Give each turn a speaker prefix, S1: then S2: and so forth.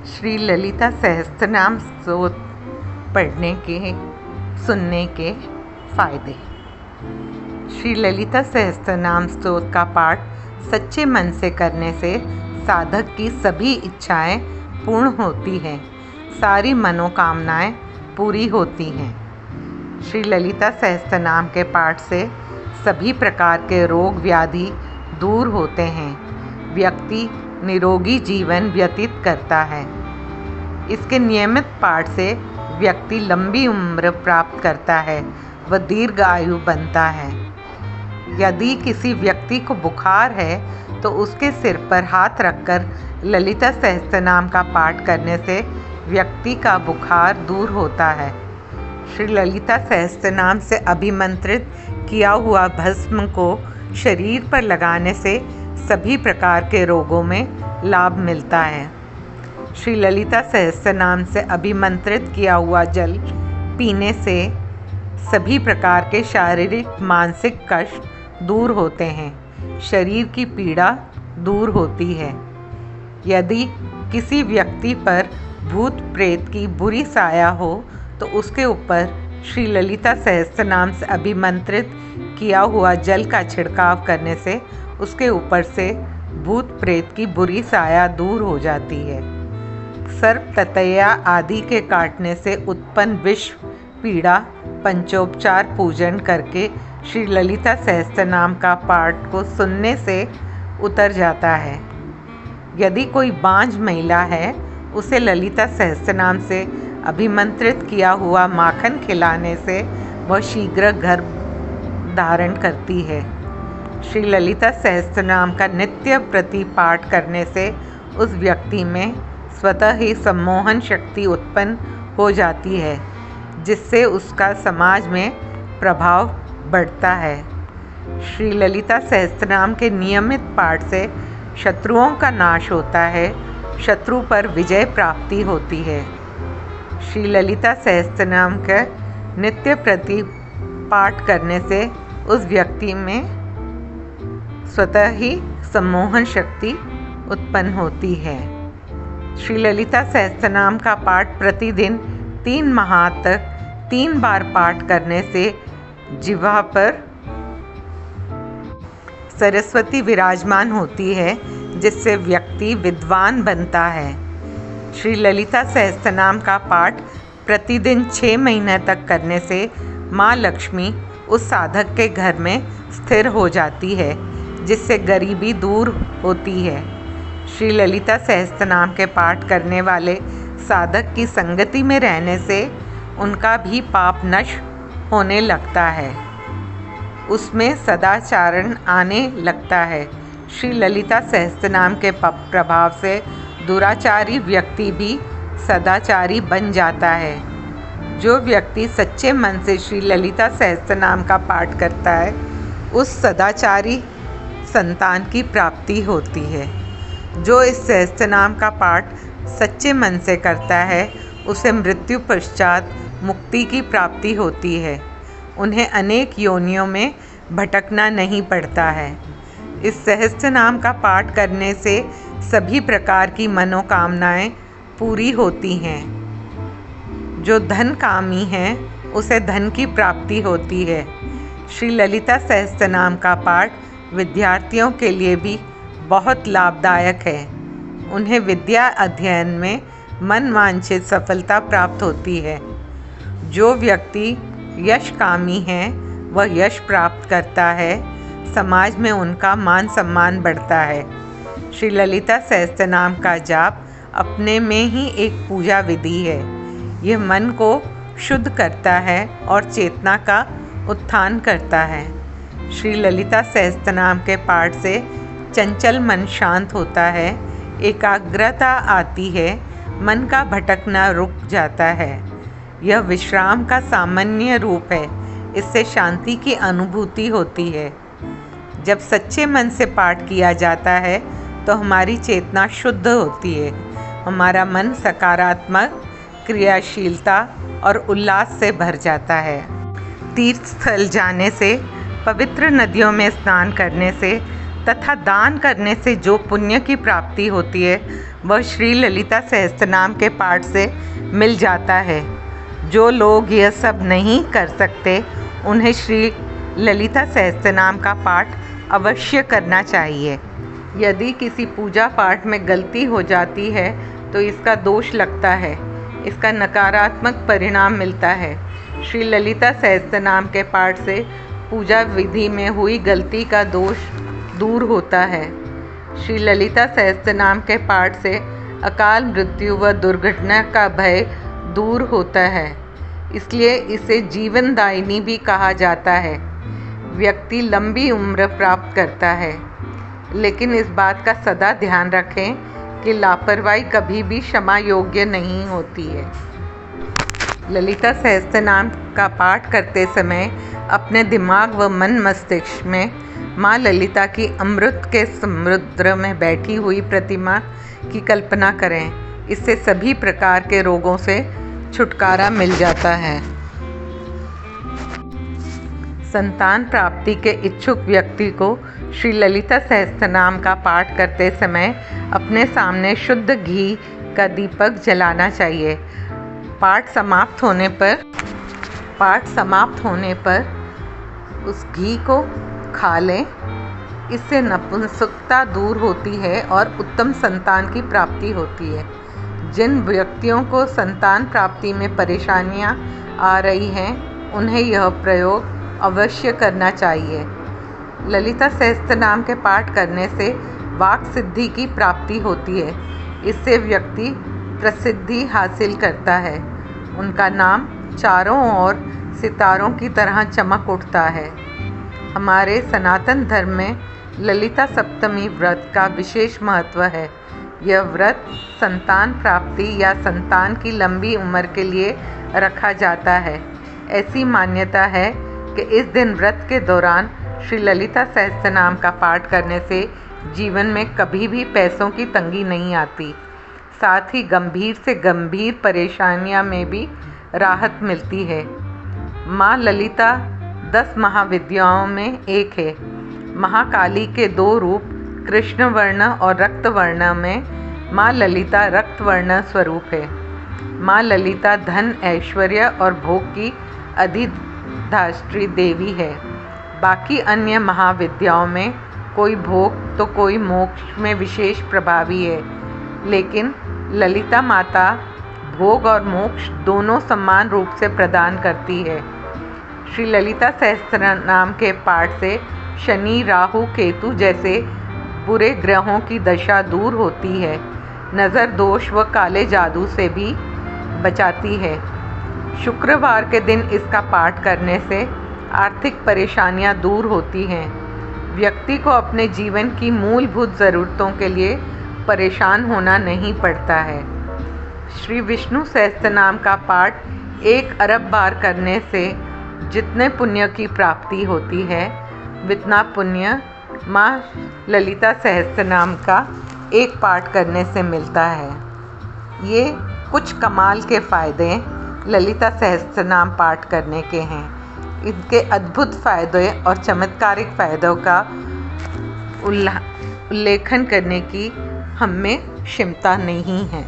S1: श्री ललिता सहस्त्रनाम स्तोत्र पढ़ने के सुनने के फायदे। श्री ललिता सहस्त्रनाम स्तोत्र का पाठ सच्चे मन से करने से साधक की सभी इच्छाएं पूर्ण होती हैं, सारी मनोकामनाएं पूरी होती हैं। श्री ललिता सहस्त्रनाम के पाठ से सभी प्रकार के रोग व्याधि दूर होते हैं, व्यक्ति निरोगी जीवन व्यतीत करता है। इसके नियमित पाठ से व्यक्ति लंबी उम्र प्राप्त करता है व दीर्घ आयु बनता है। यदि किसी व्यक्ति को बुखार है तो उसके सिर पर हाथ रखकर ललिता सहस्त्रनाम का पाठ करने से व्यक्ति का बुखार दूर होता है। श्री ललिता सहस्त्रनाम से अभिमंत्रित किया हुआ भस्म को शरीर पर लगाने से सभी प्रकार के रोगों में लाभ मिलता है। श्री ललिता सहस्त्रनाम से अभिमंत्रित किया हुआ जल पीने से सभी प्रकार के शारीरिक मानसिक कष्ट दूर होते हैं, शरीर की पीड़ा दूर होती है। यदि किसी व्यक्ति पर भूत प्रेत की बुरी साया हो तो उसके ऊपर श्री ललिता सहस्त्रनाम से अभिमंत्रित किया हुआ जल का छिड़काव करने से उसके ऊपर से भूत प्रेत की बुरी साया दूर हो जाती है। सर्प ततैया आदि के काटने से उत्पन्न विष पीड़ा पंचोपचार पूजन करके श्री ललिता सहस्त्रनाम का पाठ को सुनने से उतर जाता है। यदि कोई बांझ महिला है, उसे ललिता सहस्त्रनाम से अभिमंत्रित किया हुआ माखन खिलाने से वह शीघ्र गर्भ धारण करती है। श्री ललिता सहस्त्रनाम का नित्य प्रति पाठ करने से उस व्यक्ति में स्वतः ही सम्मोहन शक्ति उत्पन्न हो जाती है, जिससे उसका समाज में प्रभाव बढ़ता है। श्री ललिता सहस्त्रनाम के नियमित पाठ से शत्रुओं का नाश होता है, शत्रु पर विजय प्राप्ति होती है। श्री ललिता सहस्त्रनाम का नित्य प्रति पाठ करने से उस व्यक्ति में स्वतः ही सम्मोहन शक्ति उत्पन्न होती है। श्री ललिता सहस्त्रनाम का पाठ प्रतिदिन 3 माह तक 3 बार पाठ करने से जिह्वा पर सरस्वती विराजमान होती है, जिससे व्यक्ति विद्वान बनता है। श्री ललिता सहस्त्रनाम का पाठ प्रतिदिन 6 महीने तक करने से माँ लक्ष्मी उस साधक के घर में स्थिर हो जाती है, जिससे गरीबी दूर होती है। श्री ललिता सहस्त्रनाम के पाठ करने वाले साधक की संगति में रहने से उनका भी पाप नष्ट होने लगता है, उसमें सदाचारण आने लगता है। श्री ललिता सहस्त्रनाम के प्रभाव से दुराचारी व्यक्ति भी सदाचारी बन जाता है। जो व्यक्ति सच्चे मन से श्री ललिता सहस्त्रनाम का पाठ करता है, उस सदाचारी संतान की प्राप्ति होती है। जो इस सहस्त्रनाम का पाठ सच्चे मन से करता है, उसे मृत्यु पश्चात मुक्ति की प्राप्ति होती है। उन्हें अनेक योनियों में भटकना नहीं पड़ता है। इस सहस्त्रनाम का पाठ करने से सभी प्रकार की मनोकामनाएं पूरी होती हैं। जो धन कामी है, उसे धन की प्राप्ति होती है। श्री ललिता सहस्त्रनाम का पाठ विद्यार्थियों के लिए भी बहुत लाभदायक है। उन्हें विद्या अध्ययन में मनवांछित सफलता प्राप्त होती है। जो व्यक्ति यश कामी है, वह यश प्राप्त करता है, समाज में उनका मान सम्मान बढ़ता है। श्री ललिता सहस्त्रनाम का जाप अपने में ही एक पूजा विधि है। यह मन को शुद्ध करता है और चेतना का उत्थान करता है। श्री ललिता सहस्त्रनाम के पाठ से चंचल मन शांत होता है, एकाग्रता आती है, मन का भटकना रुक जाता है। यह विश्राम का सामान्य रूप है, इससे शांति की अनुभूति होती है। जब सच्चे मन से पाठ किया जाता है तो हमारी चेतना शुद्ध होती है, हमारा मन सकारात्मक क्रियाशीलता और उल्लास से भर जाता है। तीर्थ स्थल जाने से, पवित्र नदियों में स्नान करने से तथा दान करने से जो पुण्य की प्राप्ति होती है वह श्री ललिता सहस्त्रनाम के पाठ से मिल जाता है। जो लोग यह सब नहीं कर सकते उन्हें श्री ललिता सहस्त्रनाम का पाठ अवश्य करना चाहिए। यदि किसी पूजा पाठ में गलती हो जाती है तो इसका दोष लगता है, इसका नकारात्मक परिणाम मिलता है। श्री ललिता सहस्त्रनाम के पाठ से पूजा विधि में हुई गलती का दोष दूर होता है। श्री ललिता सहस्त्रनाम के पाठ से अकाल मृत्यु व दुर्घटना का भय दूर होता है, इसलिए इसे जीवनदायिनी भी कहा जाता है। व्यक्ति लंबी उम्र प्राप्त करता है, लेकिन इस बात का सदा ध्यान रखें कि लापरवाही कभी भी क्षमा योग्य नहीं होती है। ललिता सहस्त्रनाम का पाठ करते समय अपने दिमाग व मन मस्तिष्क में माँ ललिता की अमृत के समुद्र में बैठी हुई प्रतिमा की कल्पना करें। इससे सभी प्रकार के रोगों से छुटकारा मिल जाता है। संतान प्राप्ति के इच्छुक व्यक्ति को श्री ललिता सहस्त्रनाम का पाठ करते समय अपने सामने शुद्ध घी का दीपक जलाना चाहिए। पाठ समाप्त होने पर उस घी को खा लें। इससे नपुंसकता दूर होती है और उत्तम संतान की प्राप्ति होती है। जिन व्यक्तियों को संतान प्राप्ति में परेशानियां आ रही हैं उन्हें यह प्रयोग अवश्य करना चाहिए। ललिता सहस्त्रनाम के पाठ करने से वाक सिद्धि की प्राप्ति होती है। इससे व्यक्ति प्रसिद्धि हासिल करता है। उनका नाम चारों ओर सितारों की तरह चमक उठता है। हमारे सनातन धर्म में ललिता सप्तमी व्रत का विशेष महत्व है। यह व्रत संतान प्राप्ति या संतान की लंबी उम्र के लिए रखा जाता है। ऐसी मान्यता है कि इस दिन व्रत के दौरान श्री ललिता सहस्त्रनाम का पाठ करने से जीवन में कभी भी पैसों की तंगी नहीं आती। साथ ही गंभीर से गंभीर परेशानियां में भी राहत मिलती है। माँ ललिता 10 महाविद्याओं में एक है। महाकाली के 2 रूप कृष्ण वर्ण और रक्त वर्ण में माँ ललिता रक्त वर्ण स्वरूप है। माँ ललिता धन, ऐश्वर्य और भोग की अधिष्ठात्री देवी है। बाकी अन्य महाविद्याओं में कोई भोग तो कोई मोक्ष में विशेष प्रभावी है, लेकिन ललिता माता भोग और मोक्ष दोनों समान रूप से प्रदान करती है। श्री ललिता सहस्त्रनाम के पाठ से शनि, राहु, केतु जैसे बुरे ग्रहों की दशा दूर होती है। नज़र दोष व काले जादू से भी बचाती है। शुक्रवार के दिन इसका पाठ करने से आर्थिक परेशानियां दूर होती हैं। व्यक्ति को अपने जीवन की मूलभूत ज़रूरतों के लिए परेशान होना नहीं पड़ता है। श्री विष्णु सहस्त्रनाम का पाठ 1 अरब बार करने से जितने पुण्य की प्राप्ति होती है उतना पुण्य माँ ललिता सहस्त्रनाम का एक पाठ करने से मिलता है। ये कुछ कमाल के फ़ायदे ललिता सहस्त्रनाम पाठ करने के हैं। इनके अद्भुत फ़ायदे और चमत्कारिक फ़ायदों का उल्लेखन करने की हम में क्षमता नहीं है।